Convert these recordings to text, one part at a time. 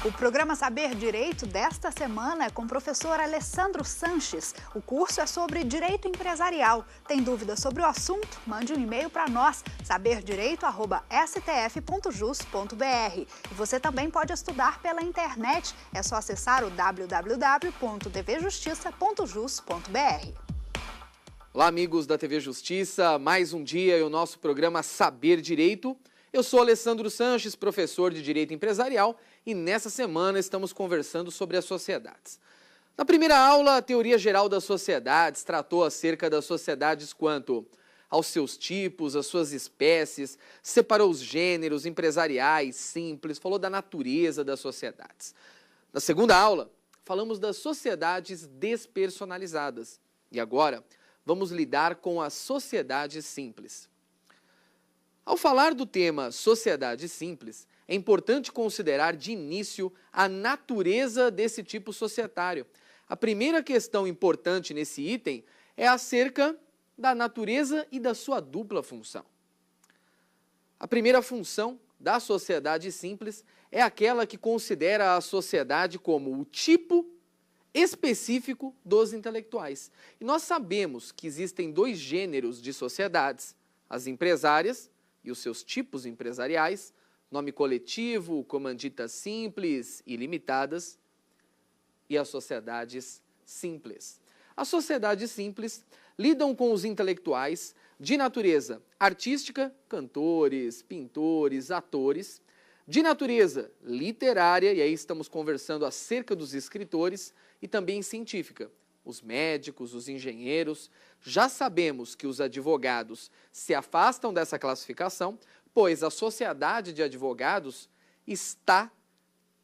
O programa Saber Direito desta semana é com o professor Alessandro Sanches. O curso é sobre direito empresarial. Tem dúvidas sobre o assunto? Mande um e-mail para nós, saberdireito@stf.jus.br. E você também pode estudar pela internet. É só acessar o www.tvjustiça.jus.br. Olá, amigos da TV Justiça. Mais um dia e o nosso programa Saber Direito. Eu sou Alessandro Sanches, professor de Direito Empresarial, e nessa semana estamos conversando sobre as sociedades. Na primeira aula, a Teoria Geral das Sociedades tratou acerca das sociedades quanto aos seus tipos, às suas espécies, separou os gêneros empresariais, simples, falou da natureza das sociedades. Na segunda aula, falamos das sociedades despersonalizadas. E agora, vamos lidar com as sociedades simples. Ao falar do tema sociedade simples, é importante considerar de início a natureza desse tipo societário. A primeira questão importante nesse item é acerca da natureza e da sua dupla função. A primeira função da sociedade simples é aquela que considera a sociedade como o tipo específico dos intelectuais. E nós sabemos que existem dois gêneros de sociedades, as empresárias e os seus tipos empresariais, nome coletivo, comanditas simples e limitadas, e as sociedades simples. As sociedades simples lidam com os intelectuais de natureza artística, cantores, pintores, atores, de natureza literária, e aí estamos conversando acerca dos escritores, e também científica, os médicos, os engenheiros. Já sabemos que os advogados se afastam dessa classificação, pois a sociedade de advogados está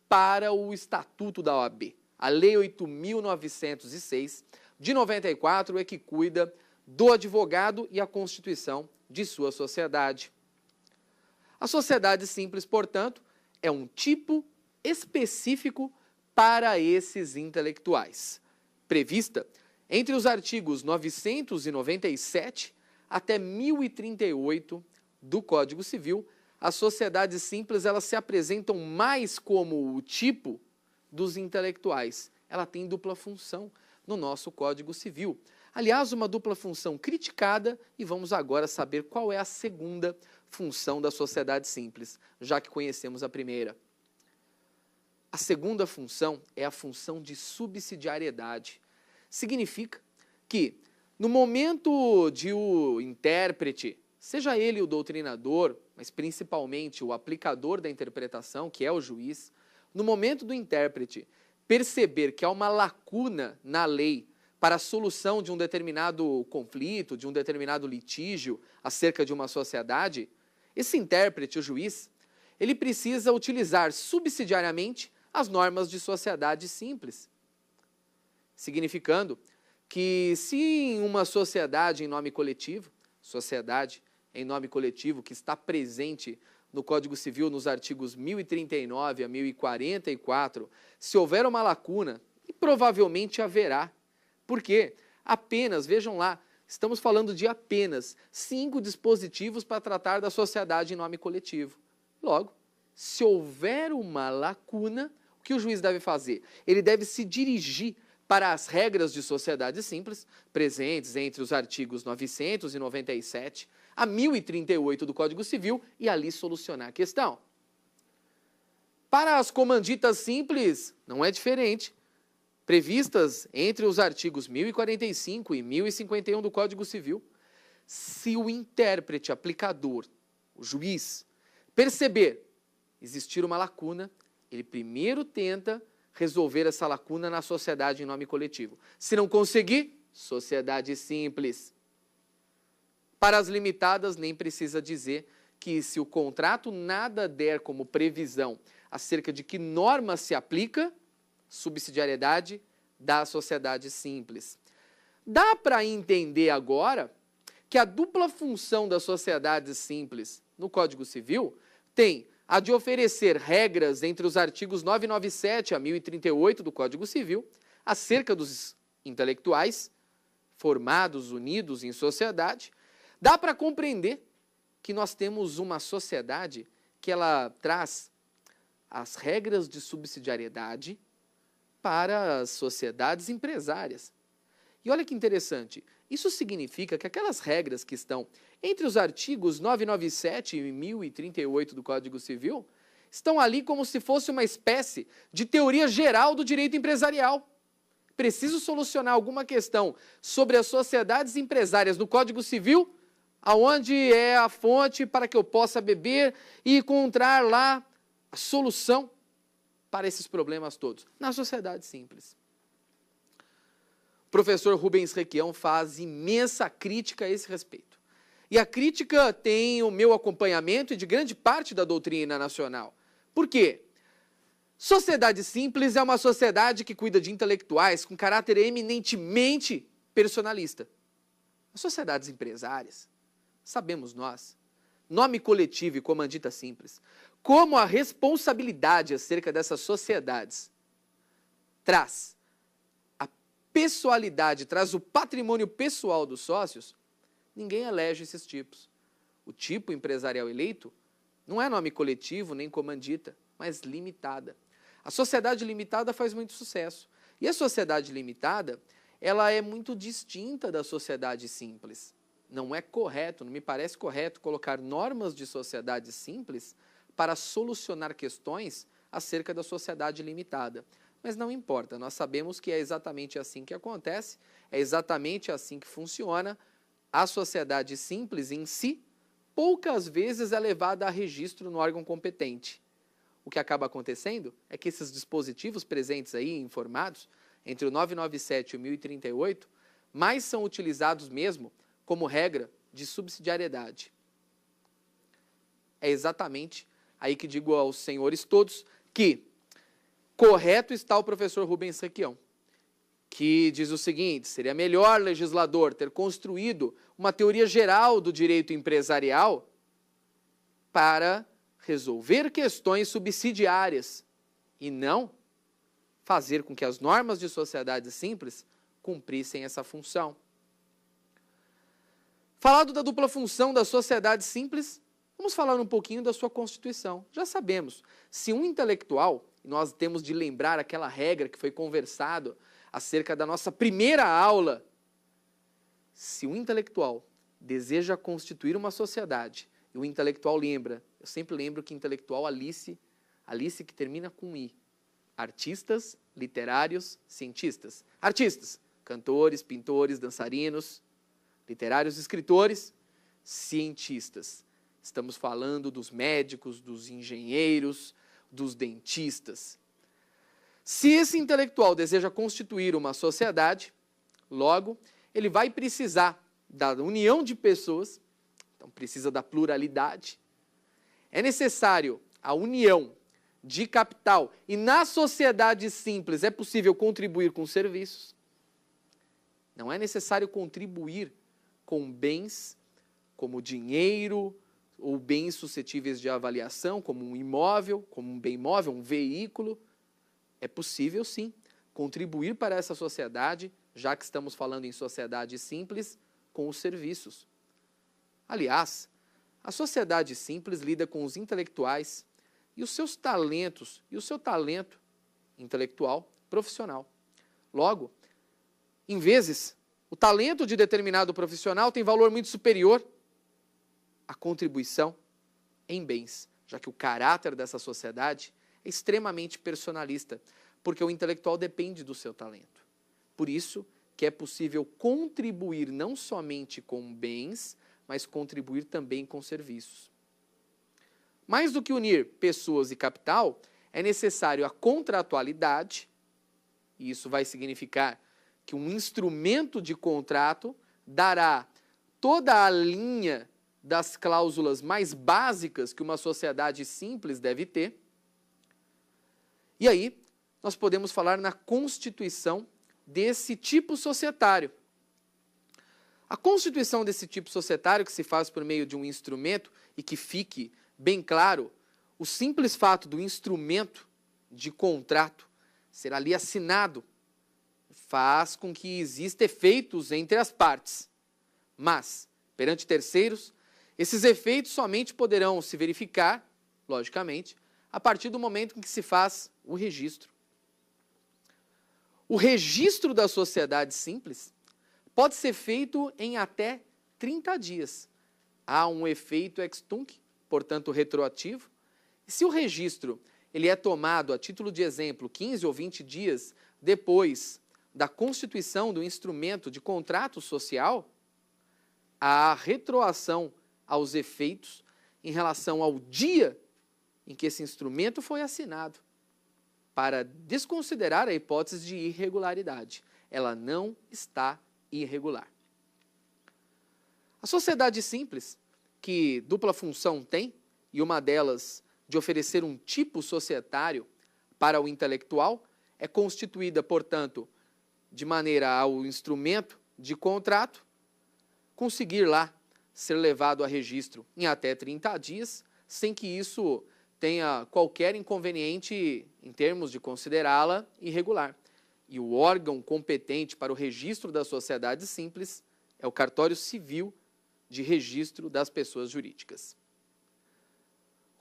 para o Estatuto da OAB. A Lei 8.906, de 94, é que cuida do advogado e a constituição de sua sociedade. A sociedade simples, portanto, é um tipo específico para esses intelectuais, prevista entre os artigos 997 até 1038 do Código Civil. As sociedades simples, elas se apresentam mais como o tipo dos intelectuais. Ela tem dupla função no nosso Código Civil. Aliás, uma dupla função criticada, e vamos agora saber qual é a segunda função da sociedade simples, já que conhecemos a primeira. A segunda função é a função de subsidiariedade. Significa que, no momento de o intérprete, seja ele o doutrinador, mas principalmente o aplicador da interpretação, que é o juiz, no momento do intérprete perceber que há uma lacuna na lei para a solução de um determinado conflito, de um determinado litígio acerca de uma sociedade, esse intérprete, o juiz, ele precisa utilizar subsidiariamente as normas de sociedade simples. Significando que se em uma sociedade em nome coletivo, sociedade em nome coletivo que está presente no Código Civil nos artigos 1039 a 1044, se houver uma lacuna, e provavelmente haverá, porque apenas, vejam lá, estamos falando de apenas 5 dispositivos para tratar da sociedade em nome coletivo. Logo, se houver uma lacuna, o que o juiz deve fazer? Ele deve se dirigir para as regras de sociedade simples, presentes entre os artigos 997 a 1038 do Código Civil, e ali solucionar a questão. Para as comanditas simples, não é diferente. Previstas entre os artigos 1045 e 1051 do Código Civil, se o intérprete aplicador, o juiz, perceber existir uma lacuna, ele primeiro tenta resolver essa lacuna na sociedade em nome coletivo. Se não conseguir, sociedade simples. Para as limitadas, nem precisa dizer que se o contrato nada der como previsão acerca de que norma se aplica, subsidiariedade da sociedade simples. Dá para entender agora que a dupla função da sociedade simples no Código Civil tem a de oferecer regras entre os artigos 997 a 1038 do Código Civil acerca dos intelectuais formados, unidos em sociedade. Dá para compreender que nós temos uma sociedade que ela traz as regras de subsidiariedade para as sociedades empresárias. E olha que interessante, isso significa que aquelas regras que estão entre os artigos 997 e 1038 do Código Civil estão ali como se fosse uma espécie de teoria geral do direito empresarial. Preciso solucionar alguma questão sobre as sociedades empresárias no Código Civil, aonde é a fonte para que eu possa beber e encontrar lá a solução para esses problemas todos, na sociedade simples. O professor Rubens Requião faz imensa crítica a esse respeito. E a crítica tem o meu acompanhamento e de grande parte da doutrina nacional. Por quê? Sociedade simples é uma sociedade que cuida de intelectuais com caráter eminentemente personalista. As sociedades empresárias, sabemos nós, nome coletivo e comandita simples, como a responsabilidade acerca dessas sociedades traz a pessoalidade, traz o patrimônio pessoal dos sócios, ninguém elege esses tipos. O tipo empresarial eleito não é nome coletivo nem comandita, mas limitada. A sociedade limitada faz muito sucesso. E a sociedade limitada, ela é muito distinta da sociedade simples. Não é correto, não me parece correto colocar normas de sociedade simples para solucionar questões acerca da sociedade limitada. Mas não importa, nós sabemos que é exatamente assim que acontece, é exatamente assim que funciona. A sociedade simples em si, poucas vezes é levada a registro no órgão competente. O que acaba acontecendo é que esses dispositivos presentes aí, informados, entre o 997 e o 1038, mais são utilizados mesmo como regra de subsidiariedade. É exatamente aí que digo aos senhores todos que correto está o professor Rubens Requião, que diz o seguinte: seria melhor legislador ter construído uma teoria geral do direito empresarial para resolver questões subsidiárias e não fazer com que as normas de sociedade simples cumprissem essa função. Falado da dupla função da sociedade simples, vamos falar um pouquinho da sua Constituição. Já sabemos, se um intelectual, e nós temos de lembrar aquela regra que foi conversado acerca da nossa primeira aula, se um intelectual deseja constituir uma sociedade, e o intelectual lembra, eu sempre lembro que intelectual Alice que termina com I, artistas, literários, cientistas. Artistas, cantores, pintores, dançarinos, literários, escritores, cientistas. Estamos falando dos médicos, dos engenheiros, dos dentistas. Se esse intelectual deseja constituir uma sociedade, logo, ele vai precisar da união de pessoas, então precisa da pluralidade. É necessário a união de capital e na sociedade simples é possível contribuir com serviços. Não é necessário contribuir com bens como dinheiro ou bens suscetíveis de avaliação, como um imóvel, como um bem móvel, um veículo. É possível, sim, contribuir para essa sociedade, já que estamos falando em sociedade simples, com os serviços. Aliás, a sociedade simples lida com os intelectuais e os seus talentos, e o seu talento intelectual profissional. Logo, em vezes, o talento de determinado profissional tem valor muito superior à contribuição em bens, já que o caráter dessa sociedade é extremamente personalista, porque o intelectual depende do seu talento. Por isso que é possível contribuir não somente com bens, mas contribuir também com serviços. Mais do que unir pessoas e capital, é necessário a contratualidade, e isso vai significar que um instrumento de contrato dará toda a linha das cláusulas mais básicas que uma sociedade simples deve ter. E aí, nós podemos falar na constituição desse tipo societário. A constituição desse tipo societário, que se faz por meio de um instrumento, e que fique bem claro, o simples fato do instrumento de contrato ser ali assinado faz com que existam efeitos entre as partes. Mas, perante terceiros, esses efeitos somente poderão se verificar, logicamente, a partir do momento em que se faz o registro. O registro da sociedade simples pode ser feito em até 30 dias. Há um efeito ex tunc, portanto retroativo. E se o registro ele é tomado, a título de exemplo, 15 ou 20 dias depois da constituição do instrumento de contrato social, a retroação aos efeitos em relação ao dia em que esse instrumento foi assinado, para desconsiderar a hipótese de irregularidade. Ela não está irregular. A sociedade simples, que dupla função tem, e uma delas de oferecer um tipo societário para o intelectual, é constituída, portanto, de maneira ao instrumento de contrato conseguir lá ser levado a registro em até 30 dias, sem que isso tenha qualquer inconveniente em termos de considerá-la irregular. E o órgão competente para o registro da sociedade simples é o Cartório Civil de Registro das Pessoas Jurídicas.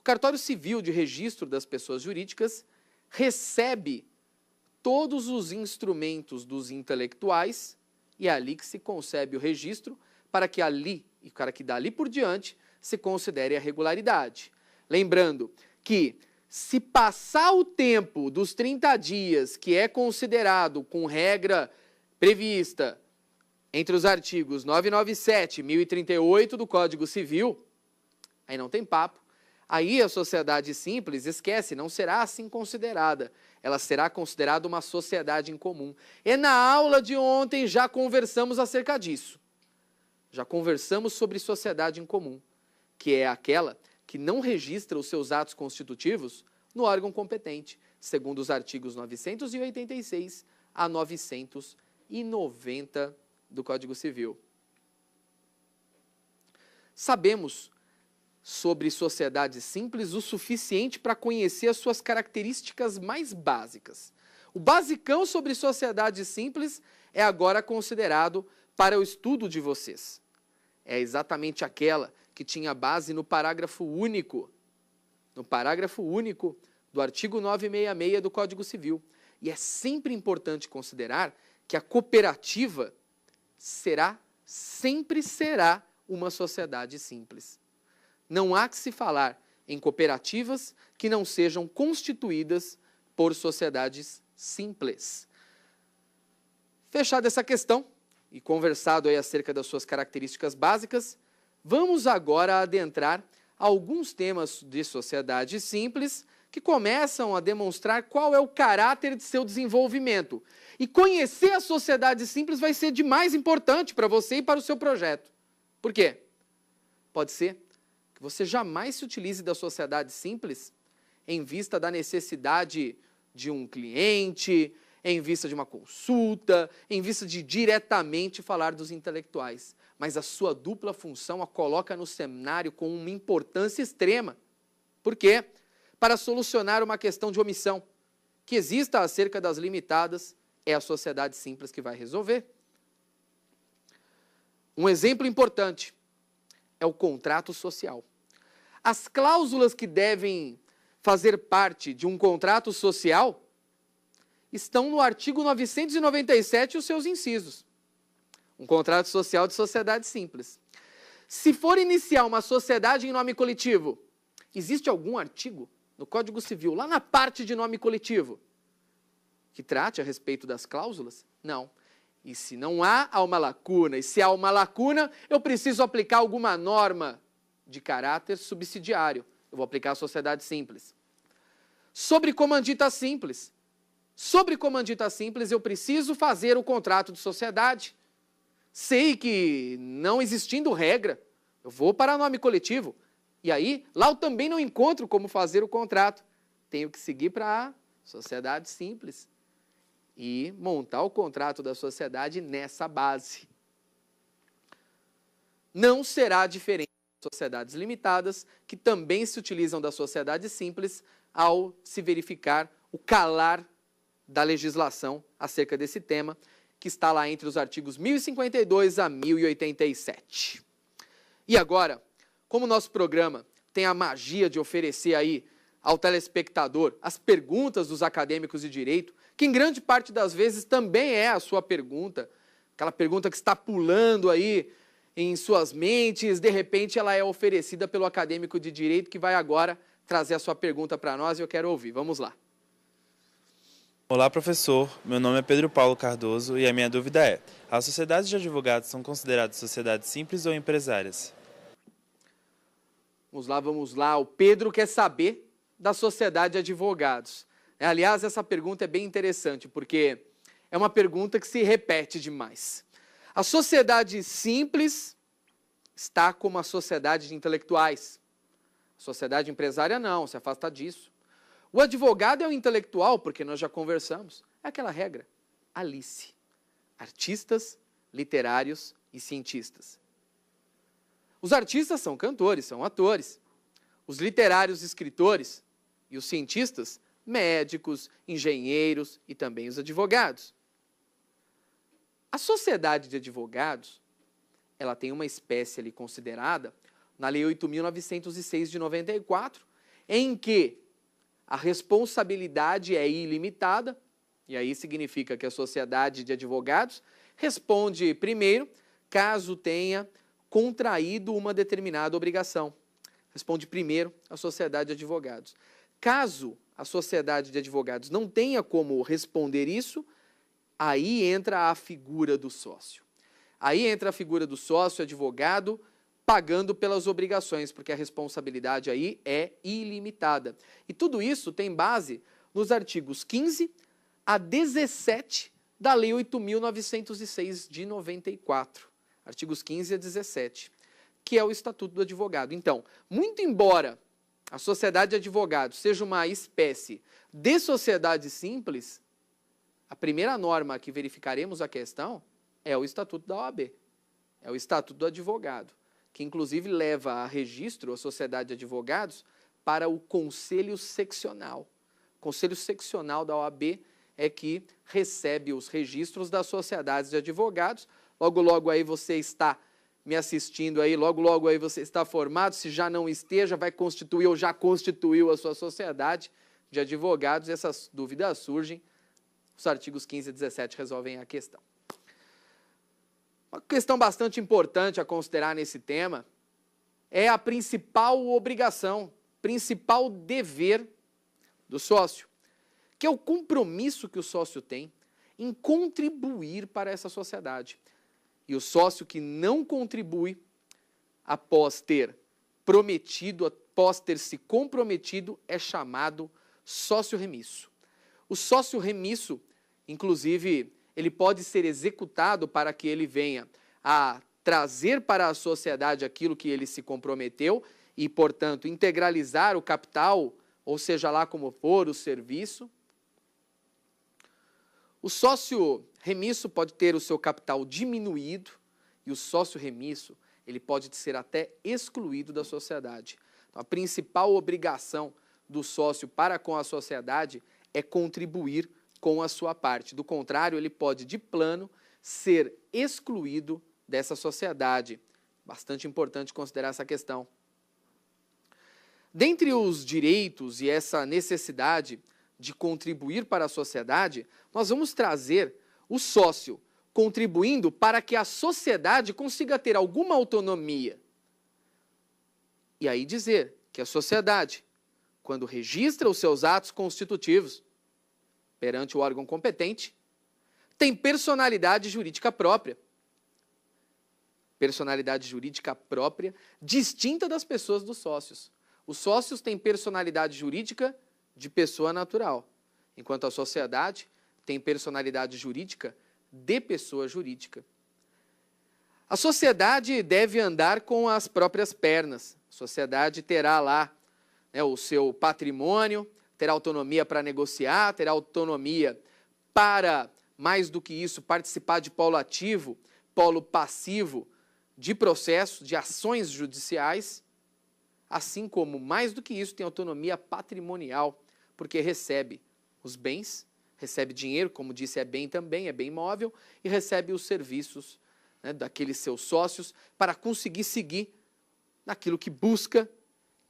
O Cartório Civil de Registro das Pessoas Jurídicas recebe todos os instrumentos dos intelectuais e é ali que se concebe o registro para que dali por diante se considere a regularidade. Lembrando que se passar o tempo dos 30 dias, que é considerado com regra prevista entre os artigos 997 e 1038 do Código Civil, aí não tem papo. Aí a sociedade simples, esquece, não será assim considerada. Ela será considerada uma sociedade em comum. E na aula de ontem já conversamos acerca disso. Já conversamos sobre sociedade em comum, que é aquela que não registra os seus atos constitutivos no órgão competente, segundo os artigos 986 a 990 do Código Civil. Sabemos sobre sociedade simples o suficiente para conhecer as suas características mais básicas. O basicão sobre sociedade simples é agora considerado para o estudo de vocês. É exatamente aquela que tinha base no parágrafo único do artigo 966 do Código Civil. E é sempre importante considerar que a cooperativa sempre será uma sociedade simples. Não há que se falar em cooperativas que não sejam constituídas por sociedades simples. Fechada essa questão e conversado aí acerca das suas características básicas, vamos agora adentrar alguns temas de sociedade simples que começam a demonstrar qual é o caráter de seu desenvolvimento. E conhecer a sociedade simples vai ser de mais importante para você e para o seu projeto. Por quê? Pode ser que você jamais se utilize da sociedade simples em vista da necessidade de um cliente, em vista de uma consulta, em vista de diretamente falar dos intelectuais. Mas a sua dupla função a coloca no cenário com uma importância extrema. Por quê? Para solucionar uma questão de omissão que exista acerca das limitadas, é a sociedade simples que vai resolver. Um exemplo importante é o contrato social. As cláusulas que devem fazer parte de um contrato social estão no artigo 997 e os seus incisos. Um contrato social de sociedade simples. Se for iniciar uma sociedade em nome coletivo, existe algum artigo no Código Civil, lá na parte de nome coletivo, que trate a respeito das cláusulas? Não. E se não há uma lacuna, e se há uma lacuna, eu preciso aplicar alguma norma de caráter subsidiário. Eu vou aplicar a sociedade simples. Sobre comandita simples. Sobre comandita simples, eu preciso fazer o contrato de sociedade. Sei que, não existindo regra, eu vou para nome coletivo. E aí, lá eu também não encontro como fazer o contrato. Tenho que seguir para a sociedade simples e montar o contrato da sociedade nessa base. Não será diferente das sociedades limitadas, que também se utilizam da sociedade simples ao se verificar o calar da legislação acerca desse tema, que está lá entre os artigos 1052 a 1087. E agora, como o nosso programa tem a magia de oferecer aí ao telespectador as perguntas dos acadêmicos de direito, que em grande parte das vezes também é a sua pergunta, aquela pergunta que está pulando aí em suas mentes, de repente ela é oferecida pelo acadêmico de direito que vai agora trazer a sua pergunta para nós e eu quero ouvir. Vamos lá. Olá, professor. Meu nome é Pedro Paulo Cardoso e a minha dúvida é: as sociedades de advogados são consideradas sociedades simples ou empresárias? Vamos lá. O Pedro quer saber da sociedade de advogados. Aliás, essa pergunta é bem interessante, porque é uma pergunta que se repete demais. A sociedade simples está como a sociedade de intelectuais. A sociedade empresária não, se afasta disso. O advogado é o intelectual, porque nós já conversamos. É aquela regra, Alice. Artistas, literários e cientistas. Os artistas são cantores, são atores. Os literários, escritores. E os cientistas, médicos, engenheiros e também os advogados. A sociedade de advogados, ela tem uma espécie ali considerada na Lei 8.906 de 94, em que a responsabilidade é ilimitada, e aí significa que a sociedade de advogados responde primeiro, caso tenha contraído uma determinada obrigação. Responde primeiro a sociedade de advogados. Caso a sociedade de advogados não tenha como responder isso, aí entra a figura do sócio. Aí entra a figura do sócio advogado pagando pelas obrigações, porque a responsabilidade aí é ilimitada. E tudo isso tem base nos artigos 15 a 17 da Lei 8.906 de 94. Artigos 15 a 17, que é o Estatuto do Advogado. Então, muito embora a sociedade de advogados seja uma espécie de sociedade simples, a primeira norma que verificaremos a questão é o Estatuto da OAB, é o Estatuto do Advogado, que inclusive leva a registro a sociedade de advogados para o Conselho Seccional. O Conselho Seccional da OAB é que recebe os registros das sociedades de advogados. Logo, logo aí você está me assistindo aí, logo, logo aí você está formado, se já não esteja, vai constituir ou já constituiu a sua sociedade de advogados, essas dúvidas surgem, os artigos 15 e 17 resolvem a questão. Uma questão bastante importante a considerar nesse tema é a principal obrigação, principal dever do sócio, que é o compromisso que o sócio tem em contribuir para essa sociedade. E o sócio que não contribui, após ter prometido, após ter se comprometido, é chamado sócio remisso. O sócio remisso, inclusive, ele pode ser executado para que ele venha a trazer para a sociedade aquilo que ele se comprometeu e, portanto, integralizar o capital, ou seja lá como for, o serviço. O sócio remisso pode ter o seu capital diminuído e o sócio remisso ele pode ser até excluído da sociedade. Então, a principal obrigação do sócio para com a sociedade é contribuir com a sua parte. Do contrário, ele pode, de plano, ser excluído dessa sociedade. Bastante importante considerar essa questão. Dentre os direitos e essa necessidade de contribuir para a sociedade, nós vamos trazer o sócio contribuindo para que a sociedade consiga ter alguma autonomia. E aí dizer que a sociedade, quando registra os seus atos constitutivos perante o órgão competente, tem personalidade jurídica própria. Personalidade jurídica própria, distinta das pessoas dos sócios. Os sócios têm personalidade jurídica de pessoa natural, enquanto a sociedade tem personalidade jurídica de pessoa jurídica. A sociedade deve andar com as próprias pernas. A sociedade terá lá o seu patrimônio, terá autonomia para negociar, terá autonomia para, mais do que isso, participar de polo ativo, polo passivo de processos, de ações judiciais, assim como, mais do que isso, tem autonomia patrimonial, porque recebe os bens, recebe dinheiro, como disse, é bem também, é bem móvel, e recebe os serviços daqueles seus sócios para conseguir seguir naquilo que busca,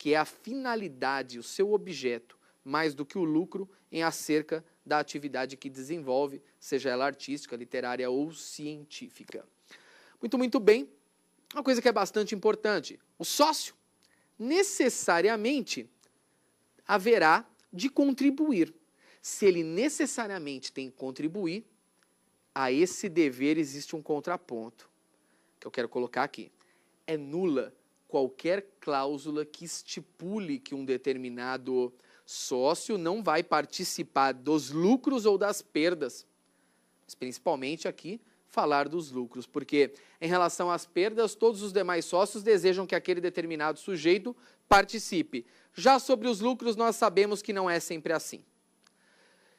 que é a finalidade, o seu objeto, mais do que o lucro em acerca da atividade que desenvolve, seja ela artística, literária ou científica. Muito bem. Uma coisa que é bastante importante, o sócio necessariamente haverá de contribuir. Se ele necessariamente tem que contribuir, a esse dever existe um contraponto, que eu quero colocar aqui. É nula qualquer cláusula que estipule que um determinado sócio não vai participar dos lucros ou das perdas. Mas principalmente aqui, falar dos lucros, porque em relação às perdas, todos os demais sócios desejam que aquele determinado sujeito participe. Já sobre os lucros, nós sabemos que não é sempre assim.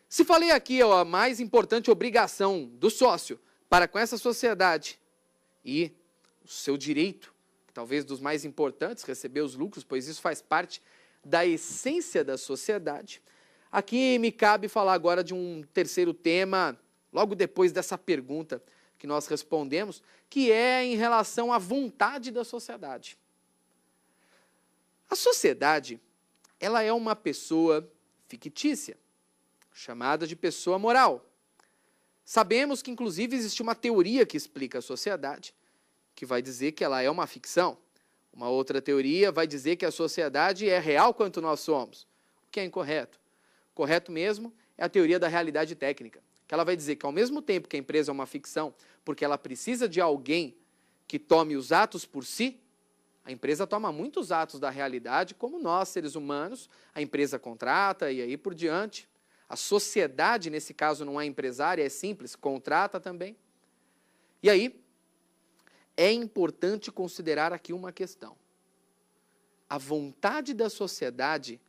Se falei aqui a mais importante obrigação do sócio para com essa sociedade e o seu direito, talvez dos mais importantes, receber os lucros, pois isso faz parte da essência da sociedade, aqui me cabe falar agora de um terceiro tema, logo depois dessa pergunta que nós respondemos, que é em relação à vontade da sociedade. A sociedade, ela é uma pessoa fictícia, chamada de pessoa moral. Sabemos que, inclusive, existe uma teoria que explica a sociedade, que vai dizer que ela é uma ficção. Uma outra teoria vai dizer que a sociedade é real quanto nós somos, o que é incorreto. Correto mesmo é a teoria da realidade técnica, que ela vai dizer que, ao mesmo tempo que a empresa é uma ficção, porque ela precisa de alguém que tome os atos por si, a empresa toma muitos atos da realidade, como nós, seres humanos, a empresa contrata e aí por diante. A sociedade, nesse caso, não é empresária, é simples, contrata também. E aí, é importante considerar aqui uma questão. A vontade da sociedade,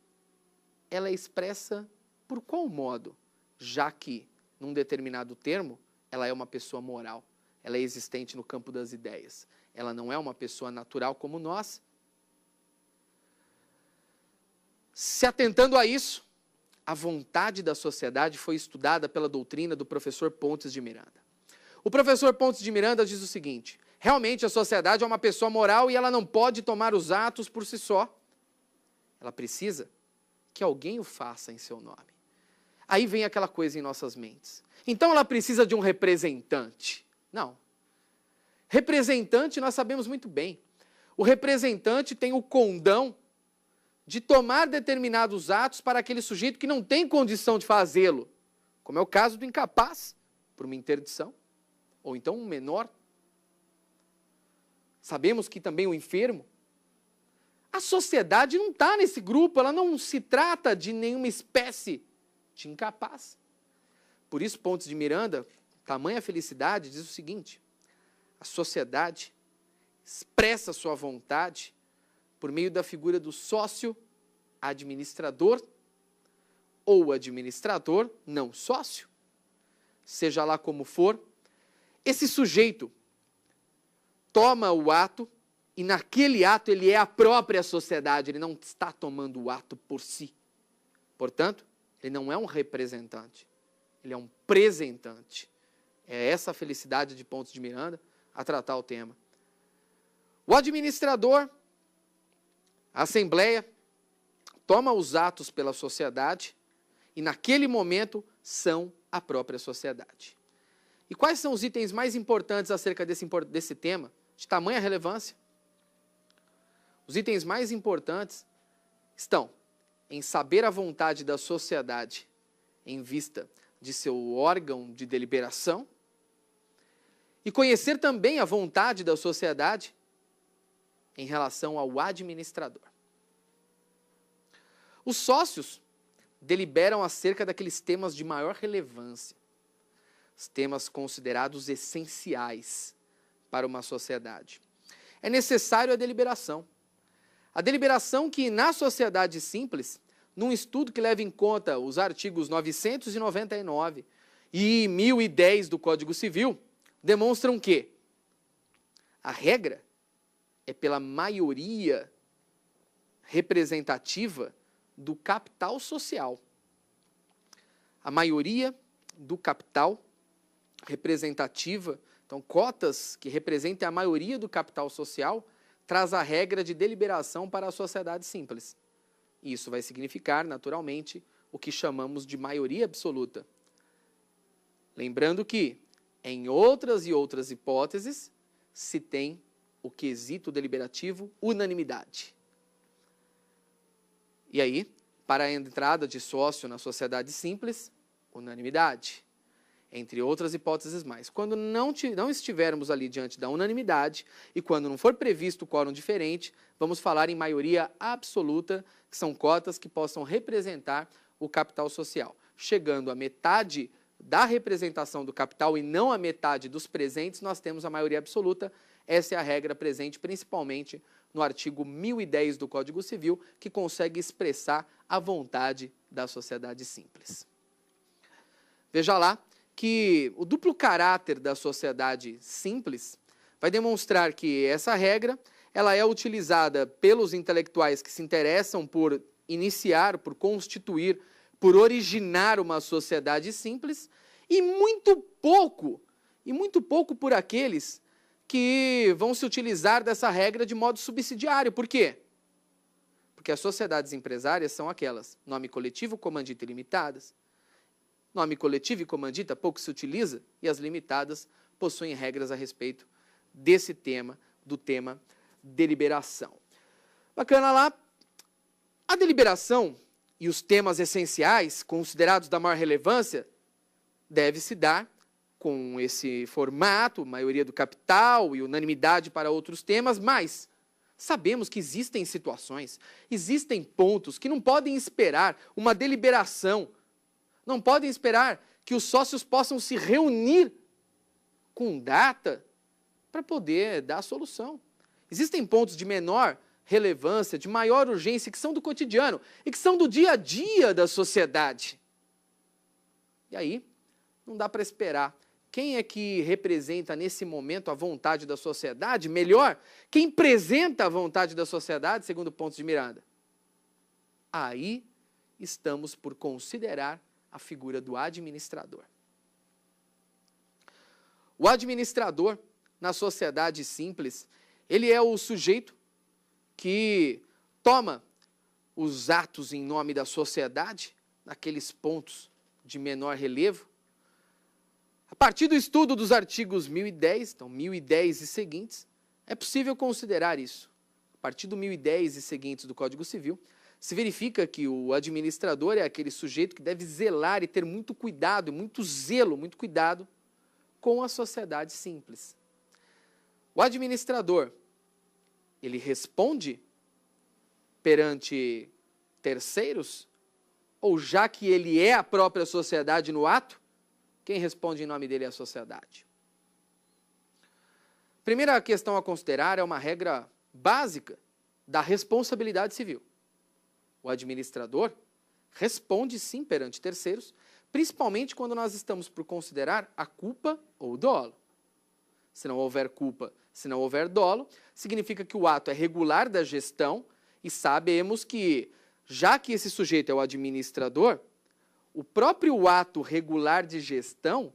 ela é expressa por qual modo? Já que, num determinado termo, ela é uma pessoa moral, ela é existente no campo das ideias. Ela não é uma pessoa natural como nós. Se atentando a isso, a vontade da sociedade foi estudada pela doutrina do professor Pontes de Miranda. O professor Pontes de Miranda diz o seguinte: realmente a sociedade é uma pessoa moral e ela não pode tomar os atos por si só. Ela precisa que alguém o faça em seu nome. Aí vem aquela coisa em nossas mentes. Então ela precisa de um representante. Não. Representante nós sabemos muito bem. O representante tem o condão de tomar determinados atos para aquele sujeito que não tem condição de fazê-lo, como é o caso do incapaz, por uma interdição, ou então um menor. Sabemos que também o enfermo. A sociedade não está nesse grupo, ela não se trata de nenhuma espécie de incapaz. Por isso, Pontes de Miranda, tamanha felicidade, diz o seguinte: a sociedade expressa sua vontade por meio da figura do sócio administrador ou administrador não sócio, seja lá como for. Esse sujeito toma o ato e naquele ato ele é a própria sociedade, ele não está tomando o ato por si. Portanto, ele não é um representante, ele é um presentante. É essa a felicidade de Pontes de Miranda a tratar o tema. O administrador, a assembleia, toma os atos pela sociedade e naquele momento são a própria sociedade. E quais são os itens mais importantes acerca desse tema, de tamanha relevância? Os itens mais importantes estão em saber a vontade da sociedade em vista de seu órgão de deliberação e conhecer também a vontade da sociedade em relação ao administrador. Os sócios deliberam acerca daqueles temas de maior relevância, os temas considerados essenciais para uma sociedade. É necessário a deliberação. A deliberação que, na sociedade simples, num estudo que leva em conta os artigos 999 e 1010 do Código Civil, demonstram que a regra é pela maioria representativa do capital social. A maioria do capital representativa, então cotas que representem a maioria do capital social, traz a regra de deliberação para a sociedade simples. Isso vai significar, naturalmente, o que chamamos de maioria absoluta. Lembrando que, em outras e outras hipóteses, se tem o quesito deliberativo unanimidade. E aí, para a entrada de sócio na sociedade simples, unanimidade. Entre outras hipóteses mais. Quando não estivermos ali diante da unanimidade e quando não for previsto quórum diferente, vamos falar em maioria absoluta, que são cotas que possam representar o capital social. Chegando à metade da representação do capital e não à metade dos presentes, nós temos a maioria absoluta. Essa é a regra presente principalmente no artigo 1010 do Código Civil, que consegue expressar a vontade da sociedade simples. Veja lá que o duplo caráter da sociedade simples vai demonstrar que essa regra ela é utilizada pelos intelectuais que se interessam por iniciar, por constituir, por originar uma sociedade simples e muito pouco por aqueles que vão se utilizar dessa regra de modo subsidiário. Por quê? Porque as sociedades empresárias são aquelas, nome coletivo, comandita e limitadas. Nome coletivo e comandita pouco se utiliza e as limitadas possuem regras a respeito desse tema, do tema deliberação. Bacana lá. A deliberação e os temas essenciais, considerados da maior relevância, deve se dar com esse formato, maioria do capital e unanimidade para outros temas, mas sabemos que existem situações, existem pontos que não podem esperar uma deliberação, não podem esperar que os sócios possam se reunir com data para poder dar a solução. Existem pontos de menor relevância, de maior urgência, que são do cotidiano e que são do dia a dia da sociedade. E aí, não dá para esperar. Quem é que representa nesse momento a vontade da sociedade? Melhor, quem apresenta a vontade da sociedade, segundo Pontes de Miranda? Aí estamos por considerar a figura do administrador. O administrador, na sociedade simples, ele é o sujeito que toma os atos em nome da sociedade, naqueles pontos de menor relevo. A partir do estudo dos artigos 1010, então 1010 e seguintes, é possível considerar isso. A partir do 1010 e seguintes do Código Civil, se verifica que o administrador é aquele sujeito que deve zelar e ter muito cuidado, muito zelo, muito cuidado com a sociedade simples. O administrador, ele responde perante terceiros? Ou já que ele é a própria sociedade no ato, quem responde em nome dele é a sociedade? Primeira questão a considerar é uma regra básica da responsabilidade civil. O administrador responde sim perante terceiros, principalmente quando nós estamos por considerar a culpa ou o dolo. Se não houver culpa, se não houver dolo, significa que o ato é regular da gestão e sabemos que, já que esse sujeito é o administrador, o próprio ato regular de gestão,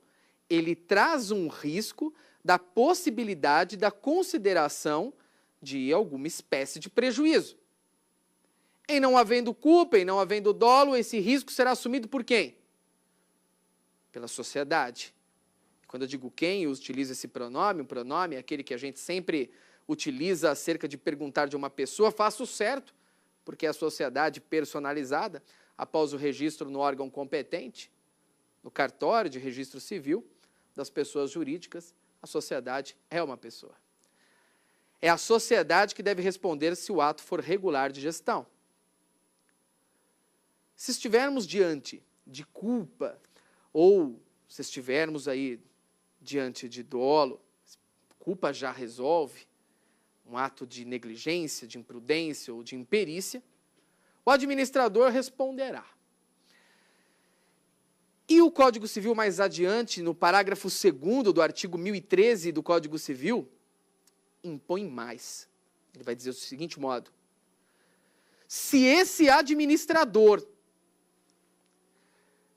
ele traz um risco da possibilidade da consideração de alguma espécie de prejuízo. Em não havendo culpa, em não havendo dolo, esse risco será assumido por quem? Pela sociedade. Quando eu digo quem, eu utilizo esse pronome, o pronome é aquele que a gente sempre utiliza acerca de perguntar de uma pessoa, faço certo, porque é a sociedade personalizada, após o registro no órgão competente, no cartório de registro civil das pessoas jurídicas, a sociedade é uma pessoa. É a sociedade que deve responder se o ato for regular de gestão. Se estivermos diante de culpa, ou se estivermos aí diante de dolo, culpa já resolve, um ato de negligência, de imprudência ou de imperícia, o administrador responderá. E o Código Civil mais adiante, no parágrafo 2º do artigo 1013 do Código Civil, impõe mais. Ele vai dizer o seguinte modo: se esse administrador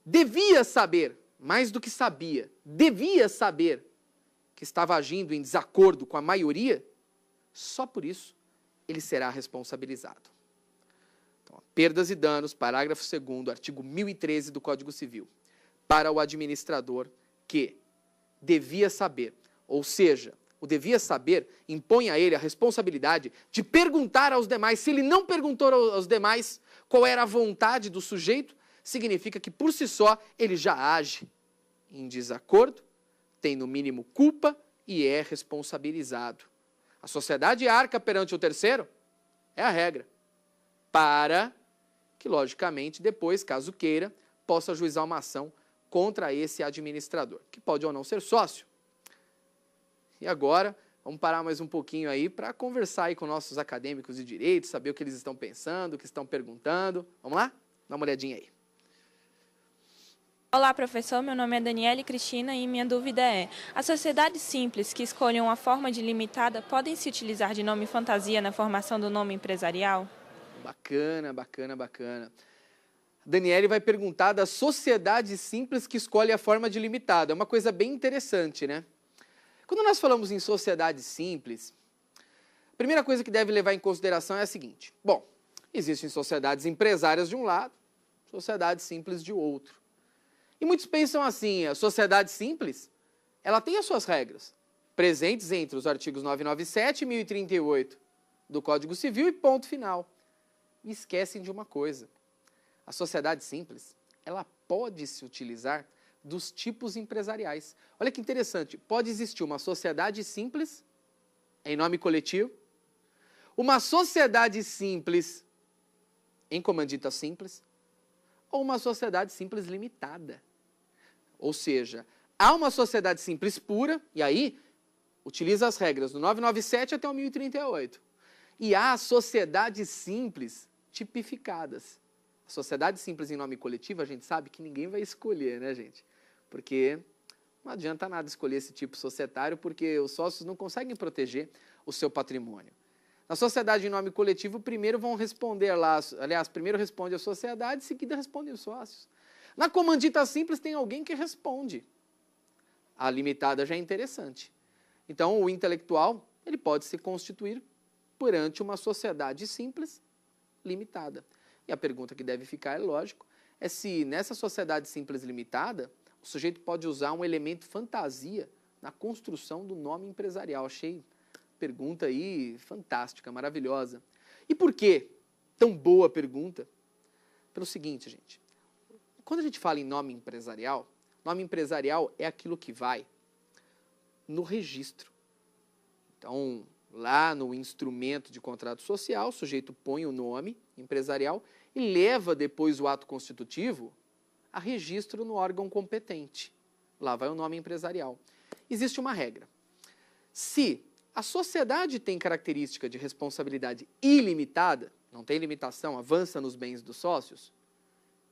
devia saber, mais do que sabia, devia saber que estava agindo em desacordo com a maioria, só por isso ele será responsabilizado. Então, perdas e danos, parágrafo 2º, artigo 1013 do Código Civil. Para o administrador que devia saber, ou seja, o devia saber impõe a ele a responsabilidade de perguntar aos demais. Se ele não perguntou aos demais qual era a vontade do sujeito, significa que por si só ele já age em desacordo, tem no mínimo culpa e é responsabilizado. A sociedade arca perante o terceiro, é a regra, para que, logicamente, depois, caso queira, possa ajuizar uma ação contra esse administrador, que pode ou não ser sócio. E agora, vamos parar mais um pouquinho aí para conversar aí com nossos acadêmicos de direito, saber o que eles estão pensando, o que estão perguntando. Vamos lá? Dá uma olhadinha aí. Olá, professor. Meu nome é Daniele Cristina e minha dúvida é: as sociedades simples que escolhem uma forma de limitada podem se utilizar de nome fantasia na formação do nome empresarial? Bacana, bacana, bacana. Daniele vai perguntar da sociedade simples que escolhe a forma de limitada. É uma coisa bem interessante, né? Quando nós falamos em sociedade simples, a primeira coisa que deve levar em consideração é a seguinte. Bom, existem sociedades empresárias de um lado, sociedades simples de outro. E muitos pensam assim, a sociedade simples, ela tem as suas regras, presentes entre os artigos 997 e 1038 do Código Civil e ponto final. E esquecem de uma coisa, a sociedade simples, ela pode se utilizar dos tipos empresariais. Olha que interessante, pode existir uma sociedade simples, em nome coletivo, uma sociedade simples, em comandita simples, ou uma sociedade simples limitada. Ou seja, há uma sociedade simples pura, e aí utiliza as regras do 997 até o 1038. E há sociedades simples tipificadas. A sociedade simples em nome coletivo, a gente sabe que ninguém vai escolher, né, gente? Porque não adianta nada escolher esse tipo societário, porque os sócios não conseguem proteger o seu patrimônio. Na sociedade em nome coletivo, primeiro vão responder lá, aliás, primeiro responde a sociedade, em seguida respondem os sócios. Na comandita simples tem alguém que responde. A limitada já é interessante. Então, o intelectual, ele pode se constituir perante uma sociedade simples limitada. E a pergunta que deve ficar, é lógico, é se nessa sociedade simples limitada, o sujeito pode usar um elemento fantasia na construção do nome empresarial. Achei pergunta aí fantástica, maravilhosa. E por que tão boa pergunta? Pelo seguinte, gente. Quando a gente fala em nome empresarial é aquilo que vai no registro. Então, lá no instrumento de contrato social, o sujeito põe o nome empresarial e leva depois o ato constitutivo a registro no órgão competente. Lá vai o nome empresarial. Existe uma regra. Se a sociedade tem característica de responsabilidade ilimitada, não tem limitação, avança nos bens dos sócios,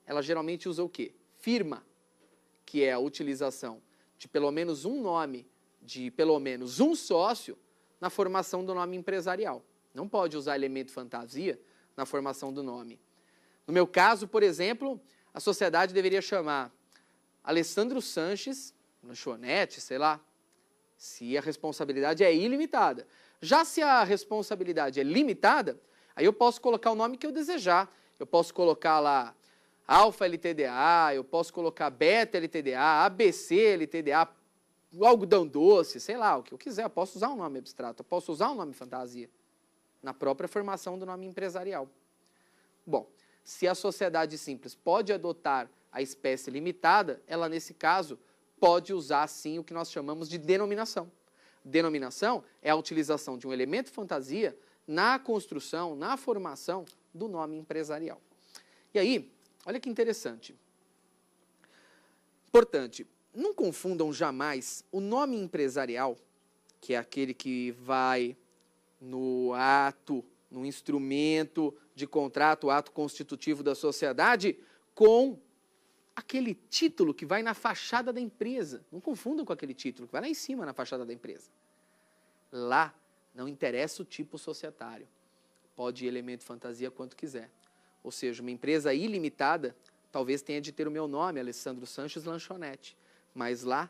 ela geralmente usa o quê? Firma, que é a utilização de pelo menos um nome, de pelo menos um sócio, na formação do nome empresarial. Não pode usar elemento fantasia na formação do nome. No meu caso, por exemplo, a sociedade deveria chamar Alessandro Sanches, lanchonete, sei lá, se a responsabilidade é ilimitada. Já se a responsabilidade é limitada, aí eu posso colocar o nome que eu desejar. Eu posso colocar lá Alfa LTDA, eu posso colocar Beta LTDA, ABC LTDA, algodão doce, sei lá, o que eu quiser. Eu posso usar um nome abstrato, eu posso usar um nome fantasia na própria formação do nome empresarial. Bom, se a sociedade simples pode adotar a espécie limitada, ela, nesse caso, pode usar, sim, o que nós chamamos de denominação. Denominação é a utilização de um elemento fantasia na construção, na formação do nome empresarial. E aí, olha que interessante. Importante, não confundam jamais o nome empresarial, que é aquele que vai no ato, no instrumento de contrato, o ato constitutivo da sociedade, com aquele título que vai na fachada da empresa. Não confundam com aquele título que vai lá em cima na fachada da empresa. Lá não interessa o tipo societário. Pode ir elemento fantasia quanto quiser. Ou seja, uma empresa ilimitada talvez tenha de ter o meu nome, Alessandro Sanches Lanchonete. Mas lá,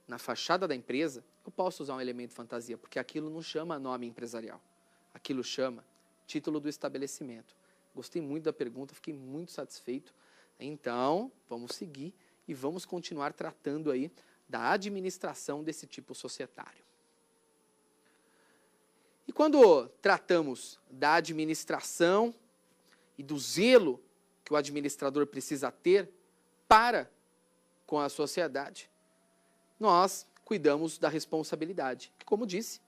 na fachada da empresa, eu posso usar um elemento fantasia, porque aquilo não chama nome empresarial. aquilo chama título do estabelecimento. Gostei muito da pergunta, fiquei muito satisfeito. Então, vamos seguir e vamos continuar tratando aí da administração desse tipo societário. E quando tratamos da administração e do zelo que o administrador precisa ter para com a sociedade, nós cuidamos da responsabilidade, que, como disse,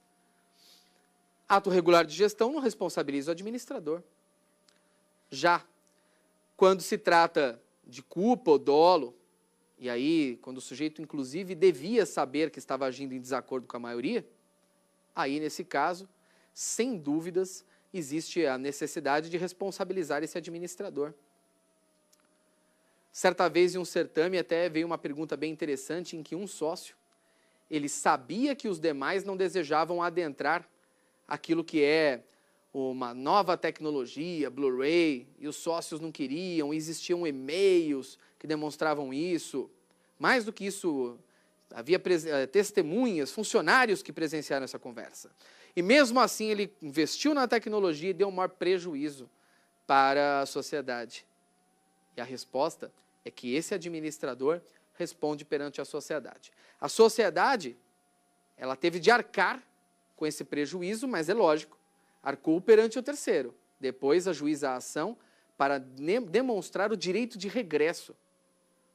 ato regular de gestão não responsabiliza o administrador. Já quando se trata de culpa ou dolo, e aí quando o sujeito inclusive devia saber que estava agindo em desacordo com a maioria, aí nesse caso, sem dúvidas, existe a necessidade de responsabilizar esse administrador. Certa vez em um certame até veio uma pergunta bem interessante em que um sócio, ele sabia que os demais não desejavam adentrar aquilo que é uma nova tecnologia, Blu-ray, e os sócios não queriam, existiam e-mails que demonstravam isso. Mais do que isso, havia testemunhas, funcionários que presenciaram essa conversa. E mesmo assim ele investiu na tecnologia e deu um maior prejuízo para a sociedade. E a resposta é que esse administrador responde perante a sociedade. A sociedade, ela teve de arcar com esse prejuízo, mas é lógico, arcou perante o terceiro. Depois ajuiza a ação para demonstrar o direito de regresso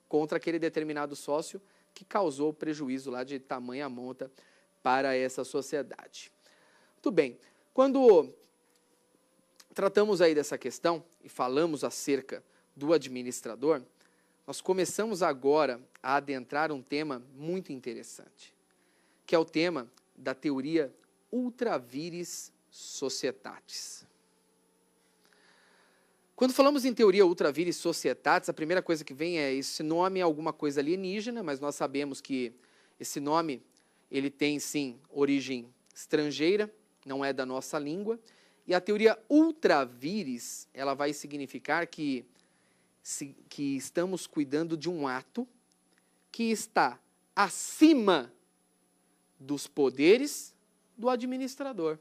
contra aquele determinado sócio que causou prejuízo lá de tamanha monta para essa sociedade. Muito bem, quando tratamos aí dessa questão e falamos acerca do administrador, nós começamos agora a adentrar um tema muito interessante, que é o tema da teoria Ultra Vires Societatis. Quando falamos em teoria Ultra Vires Societatis, a primeira coisa que vem é esse nome é alguma coisa alienígena, mas nós sabemos que esse nome ele tem sim origem estrangeira, não é da nossa língua, e a teoria Ultra Vires, ela vai significar que estamos cuidando de um ato que está acima dos poderes do administrador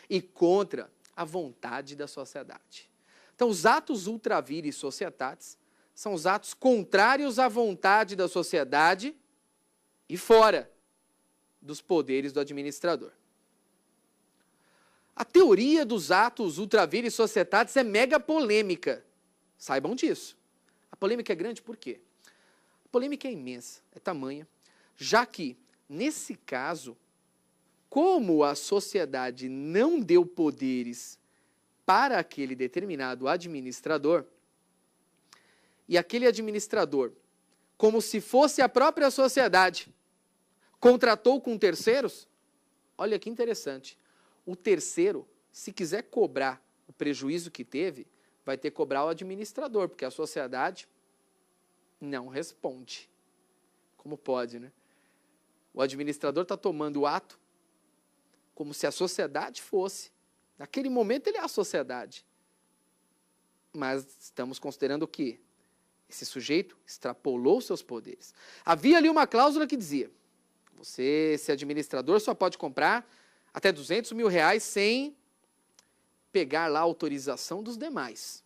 e contra a vontade da sociedade. Então, os atos ultra vires societatis são os atos contrários à vontade da sociedade e fora dos poderes do administrador. A teoria dos atos ultra vires societatis é mega polêmica. Saibam disso. A polêmica é grande por quê? A polêmica é imensa, é tamanha, já que, nesse caso, como a sociedade não deu poderes para aquele determinado administrador, e aquele administrador, como se fosse a própria sociedade, contratou com terceiros, olha que interessante, o terceiro, se quiser cobrar o prejuízo que teve, vai ter que cobrar o administrador, porque a sociedade não responde. Como pode, né? O administrador está tomando o ato como se a sociedade fosse. Naquele momento ele é a sociedade. Mas estamos considerando o quê? Esse sujeito extrapolou seus poderes. Havia ali uma cláusula que dizia, você, esse administrador, só pode comprar até R$200 mil sem pegar lá a autorização dos demais.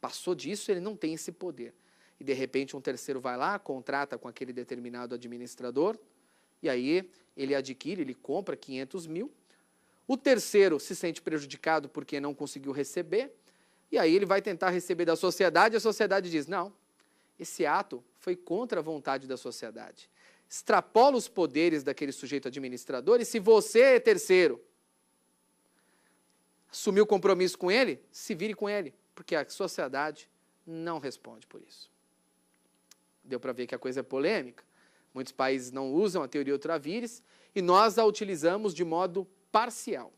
Passou disso, ele não tem esse poder. E, de repente, um terceiro vai lá, contrata com aquele determinado administrador, e aí ele adquire, ele compra 500 mil. O terceiro se sente prejudicado porque não conseguiu receber, e aí ele vai tentar receber da sociedade, e a sociedade diz, não, esse ato foi contra a vontade da sociedade. Extrapola os poderes daquele sujeito administrador, e se você, terceiro, assumiu compromisso com ele, se vire com ele, porque a sociedade não responde por isso. Deu para ver que a coisa é polêmica. Muitos países não usam a teoria ultra vires e nós a utilizamos de modo parcial.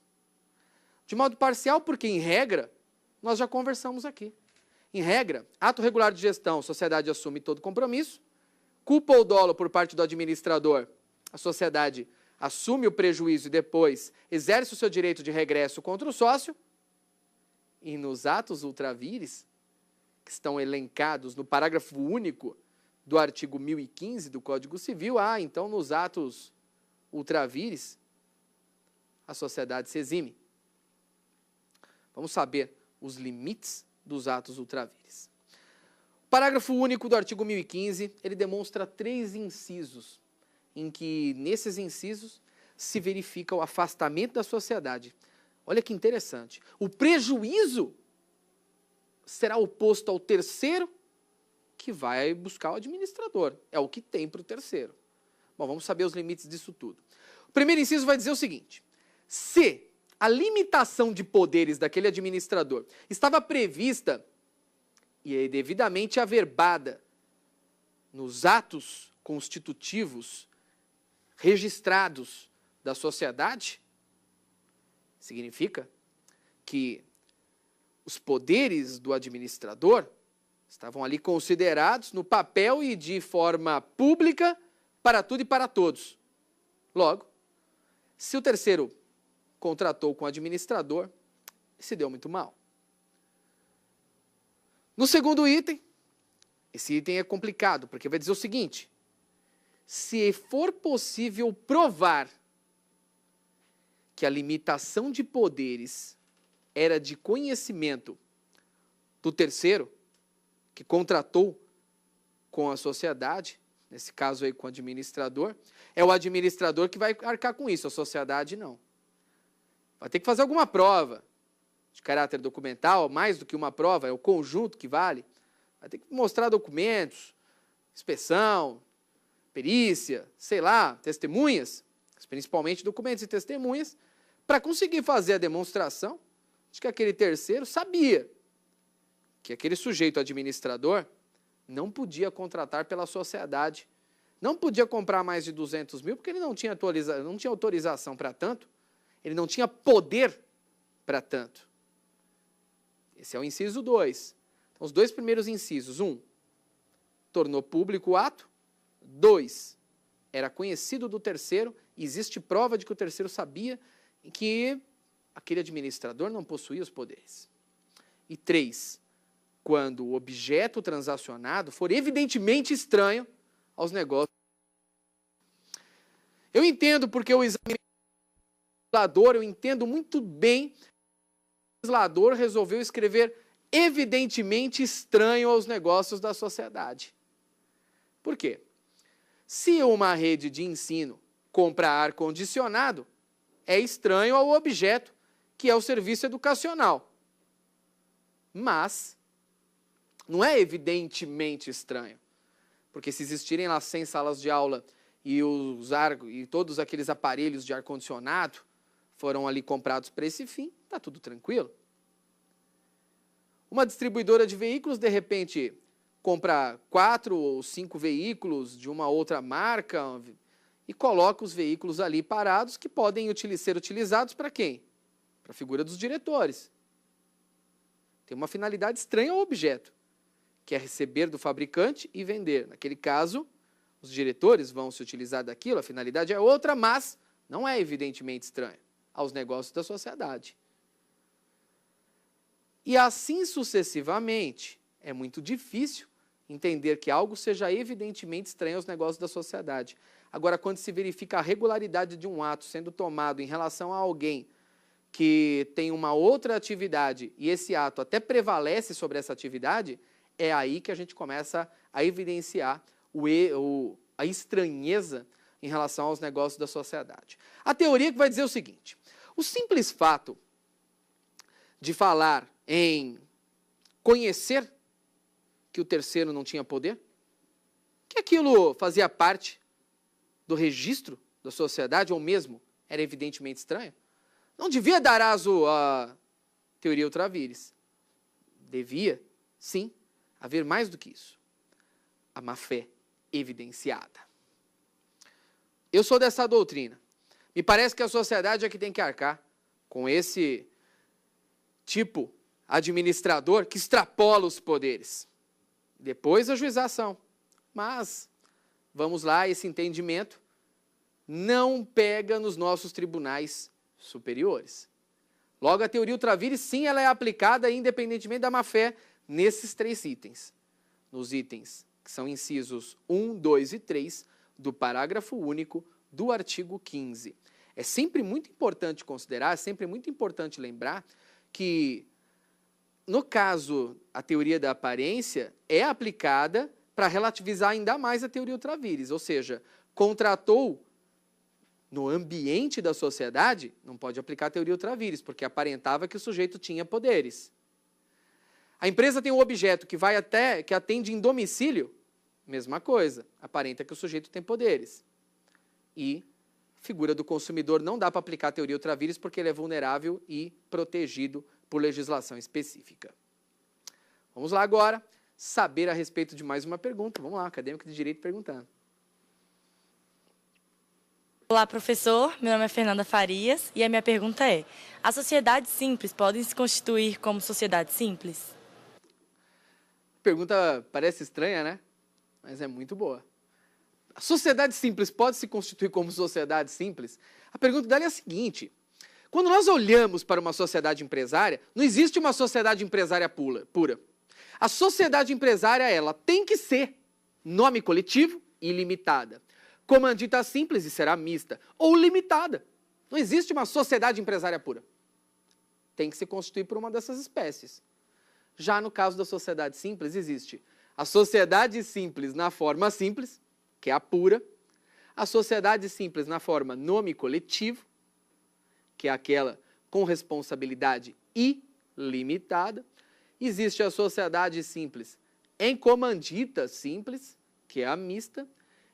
De modo parcial porque, em regra, nós já conversamos aqui. Em regra, ato regular de gestão, a sociedade assume todo compromisso, culpa ou dolo por parte do administrador, a sociedade assume o prejuízo e depois exerce o seu direito de regresso contra o sócio, e nos atos ultra vires, que estão elencados no parágrafo único do artigo 1015 do Código Civil, então nos atos ultra vires, a sociedade se exime. Vamos saber os limites dos atos ultravires. O parágrafo único do artigo 1015, ele demonstra 3 incisos, em que nesses incisos se verifica o afastamento da sociedade. Olha que interessante. O prejuízo será oposto ao terceiro que vai buscar o administrador. É o que tem para o terceiro. Bom, vamos saber os limites disso tudo. O primeiro inciso vai dizer o seguinte: se a limitação de poderes daquele administrador estava prevista e é devidamente averbada nos atos constitutivos registrados da sociedade, significa que os poderes do administrador estavam ali considerados no papel e de forma pública para tudo e para todos. Logo, se o terceiro contratou com o administrador, se deu muito mal. No segundo item, esse item é complicado, porque vai dizer o seguinte: se for possível provar que a limitação de poderes era de conhecimento do terceiro, que contratou com a sociedade, nesse caso aí com o administrador, é o administrador que vai arcar com isso, a sociedade não. Vai ter que fazer alguma prova de caráter documental, mais do que uma prova, é o conjunto que vale. Vai ter que mostrar documentos, inspeção, perícia, sei lá, testemunhas, principalmente documentos e testemunhas, para conseguir fazer a demonstração de que aquele terceiro sabia que aquele sujeito administrador não podia contratar pela sociedade, não podia comprar mais de 200 mil, porque ele não tinha autorização para tanto, ele não tinha poder para tanto. Esse é o inciso 2. Então, os 2 primeiros incisos: 1, tornou público o ato; 2, era conhecido do terceiro, existe prova de que o terceiro sabia que aquele administrador não possuía os poderes. E 3, quando o objeto transacionado for evidentemente estranho aos negócios. Eu entendo porque o legislador, eu entendo muito bem, o legislador resolveu escrever evidentemente estranho aos negócios da sociedade. Por quê? Se uma rede de ensino compra ar-condicionado, é estranho ao objeto, que é o serviço educacional. Mas não é evidentemente estranho, porque se existirem lá 100 salas de aula e todos aqueles aparelhos de ar-condicionado foram ali comprados para esse fim, está tudo tranquilo. Uma distribuidora de veículos, de repente, compra 4 ou 5 veículos de uma outra marca e coloca os veículos ali parados que podem ser utilizados para quem? Para a figura dos diretores. Tem uma finalidade estranha ao objeto, que é receber do fabricante e vender. Naquele caso, os diretores vão se utilizar daquilo, a finalidade é outra, mas não é evidentemente estranho aos negócios da sociedade. E assim sucessivamente, é muito difícil entender que algo seja evidentemente estranho aos negócios da sociedade. Agora, quando se verifica a regularidade de um ato sendo tomado em relação a alguém que tem uma outra atividade e esse ato até prevalece sobre essa atividade, é aí que a gente começa a evidenciar a estranheza em relação aos negócios da sociedade. A teoria que vai dizer o seguinte: o simples fato de falar em conhecer que o terceiro não tinha poder, que aquilo fazia parte do registro da sociedade, ou mesmo era evidentemente estranho, não devia dar aso à teoria ultravires. Devia, sim, haver mais do que isso: a má-fé evidenciada. Eu sou dessa doutrina. Me parece que a sociedade é que tem que arcar com esse tipo administrador que extrapola os poderes. Depois a juização. Mas, vamos lá, esse entendimento não pega nos nossos tribunais superiores. Logo, a teoria ultravires, sim, ela é aplicada independentemente da má-fé nesses 3 itens. Nos itens que são incisos 1, 2 e 3 do parágrafo único do artigo 15. É sempre muito importante considerar, é sempre muito importante lembrar que, no caso, a teoria da aparência é aplicada para relativizar ainda mais a teoria ultra vires, ou seja, contratou no ambiente da sociedade, não pode aplicar a teoria ultra vires, porque aparentava que o sujeito tinha poderes. A empresa tem um objeto que atende em domicílio, mesma coisa, aparenta que o sujeito tem poderes. E figura do consumidor não dá para aplicar a teoria ultra vires porque ele é vulnerável e protegido por legislação específica. Vamos lá agora saber a respeito de mais uma pergunta. Vamos lá, acadêmico de direito perguntando. Olá, professor. Meu nome é Fernanda Farias e a minha pergunta é: as sociedades simples podem se constituir como sociedades simples? Pergunta parece estranha, né? Mas é muito boa. A sociedade simples pode se constituir como sociedade simples? A pergunta dela é a seguinte: quando nós olhamos para uma sociedade empresária, não existe uma sociedade empresária pura. A sociedade empresária, ela tem que ser nome coletivo e limitada. Comandita simples e será mista, ou limitada. Não existe uma sociedade empresária pura. Tem que se constituir por uma dessas espécies. Já no caso da sociedade simples, existe a sociedade simples na forma simples, que é a pura, a sociedade simples na forma nome coletivo, que é aquela com responsabilidade ilimitada. Existe a sociedade simples em comandita simples, que é a mista,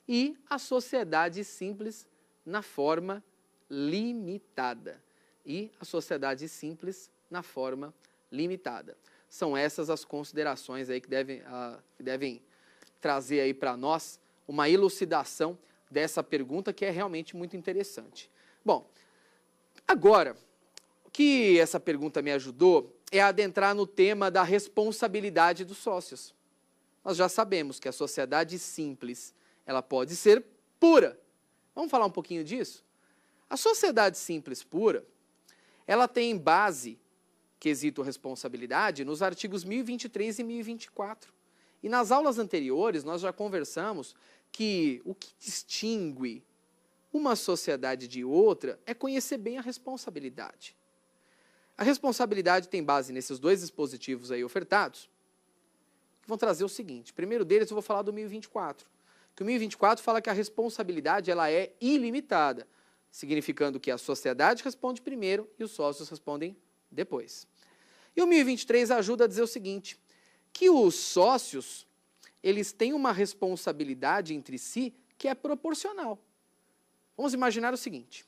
e a sociedade simples na forma limitada. E a sociedade simples na forma limitada. São essas as considerações aí que devem trazer aí para nós uma elucidação dessa pergunta que é realmente muito interessante. Bom, agora, o que essa pergunta me ajudou é adentrar no tema da responsabilidade dos sócios. Nós já sabemos que a sociedade simples, ela pode ser pura. Vamos falar um pouquinho disso? A sociedade simples pura, ela tem base, quesito responsabilidade, nos artigos 1023 e 1024. E nas aulas anteriores, nós já conversamos que o que distingue uma sociedade de outra é conhecer bem a responsabilidade. A responsabilidade tem base nesses dois dispositivos aí ofertados, que vão trazer o seguinte. Primeiro deles, eu vou falar do 1024. Que o 1024 fala que a responsabilidade ela é ilimitada, significando que a sociedade responde primeiro e os sócios respondem depois. E o 1023 ajuda a dizer o seguinte, que os sócios, eles têm uma responsabilidade entre si que é proporcional. Vamos imaginar o seguinte,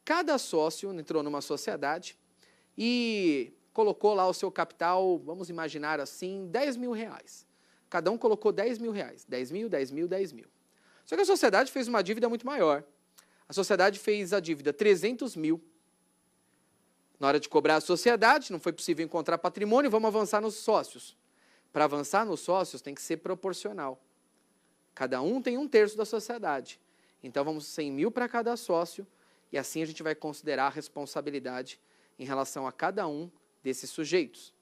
cada sócio entrou numa sociedade e colocou lá o seu capital, vamos imaginar assim, 10 mil reais. Cada um colocou 10 mil reais, 10 mil, 10 mil, 10 mil. Só que a sociedade fez uma dívida muito maior. A sociedade fez a dívida 300 mil. Na hora de cobrar a sociedade, não foi possível encontrar patrimônio, vamos avançar nos sócios. Para avançar nos sócios tem que ser proporcional. Cada um tem 1/3 da sociedade. Então vamos 100 mil para cada sócio e assim a gente vai considerar a responsabilidade em relação a cada um desses sujeitos.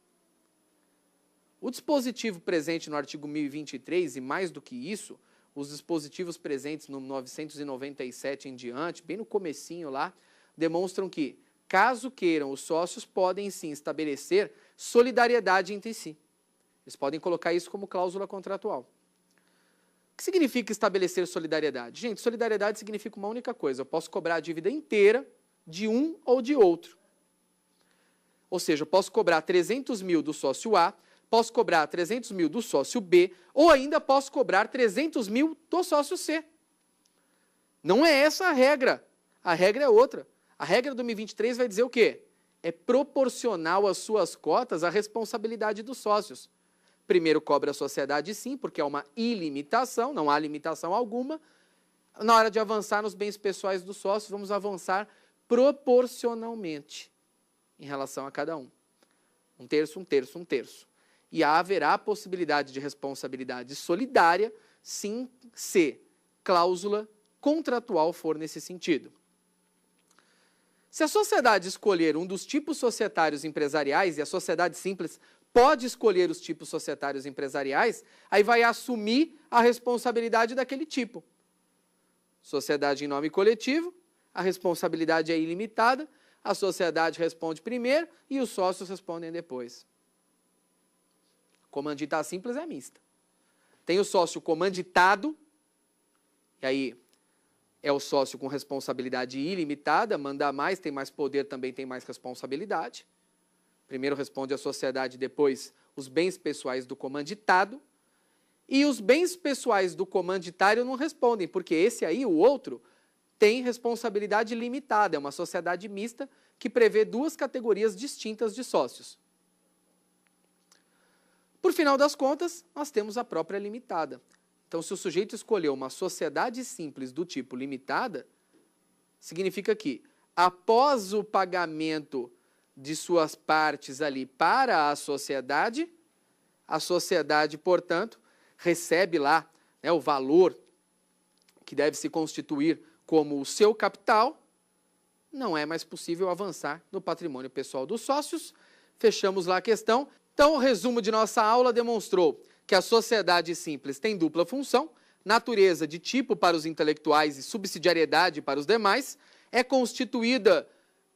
O dispositivo presente no artigo 1023 e mais do que isso, os dispositivos presentes no 997 em diante, bem no comecinho lá, demonstram que, caso queiram, os sócios podem sim estabelecer solidariedade entre si. Eles podem colocar isso como cláusula contratual. O que significa estabelecer solidariedade? Gente, solidariedade significa uma única coisa, eu posso cobrar a dívida inteira de um ou de outro. Ou seja, eu posso cobrar 300 mil do sócio A, posso cobrar 300 mil do sócio B, ou ainda posso cobrar 300 mil do sócio C. Não é essa a regra é outra. A regra do 1023 vai dizer o quê? É proporcional às suas cotas a responsabilidade dos sócios. Primeiro cobra a sociedade sim, porque é uma ilimitação, não há limitação alguma. Na hora de avançar nos bens pessoais dos sócios, vamos avançar proporcionalmente em relação a cada um. 1/3, 1/3, 1/3. E haverá a possibilidade de responsabilidade solidária, sim, se cláusula contratual for nesse sentido. Se a sociedade escolher um dos tipos societários empresariais, e a sociedade simples pode escolher os tipos societários empresariais, aí vai assumir a responsabilidade daquele tipo. Sociedade em nome coletivo, a responsabilidade é ilimitada, a sociedade responde primeiro e os sócios respondem depois. Comanditar simples é mista. Tem o sócio comanditado, e aí é o sócio com responsabilidade ilimitada, manda mais, tem mais poder, também tem mais responsabilidade. Primeiro responde a sociedade, depois os bens pessoais do comanditado. E os bens pessoais do comanditário não respondem, porque esse aí, o outro, tem responsabilidade limitada. É uma sociedade mista que prevê duas categorias distintas de sócios. Por final das contas, nós temos a própria limitada. Então, se o sujeito escolheu uma sociedade simples do tipo limitada, significa que, após o pagamento de suas partes ali para a sociedade, portanto, recebe lá, né, o valor que deve se constituir como o seu capital, não é mais possível avançar no patrimônio pessoal dos sócios. Fechamos lá a questão. Então, o resumo de nossa aula demonstrou que a sociedade simples tem dupla função, natureza de tipo para os intelectuais e subsidiariedade para os demais, é constituída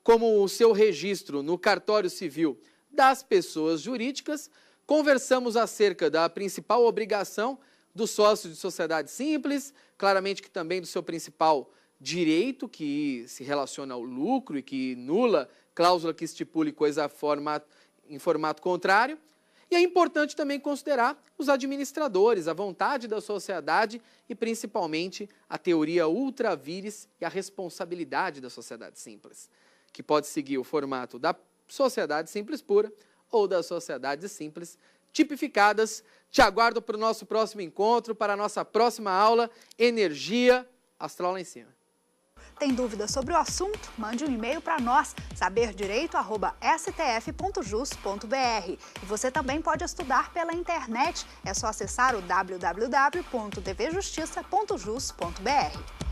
como o seu registro no cartório civil das pessoas jurídicas. Conversamos acerca da principal obrigação do sócio de sociedade simples, claramente que também do seu principal direito, que se relaciona ao lucro e que nula cláusula que estipule coisa em formato contrário. E é importante também considerar os administradores, a vontade da sociedade e, principalmente, a teoria ultra vires e a responsabilidade da sociedade simples, que pode seguir o formato da sociedade simples pura ou das sociedades simples tipificadas. Te aguardo para o nosso próximo encontro, para a nossa próxima aula, Energia Astral lá em cima. Tem dúvida sobre o assunto? Mande um e-mail para nós, saberdireito@stf.jus.br. E você também pode estudar pela internet. É só acessar o www.tvjustiça.jus.br.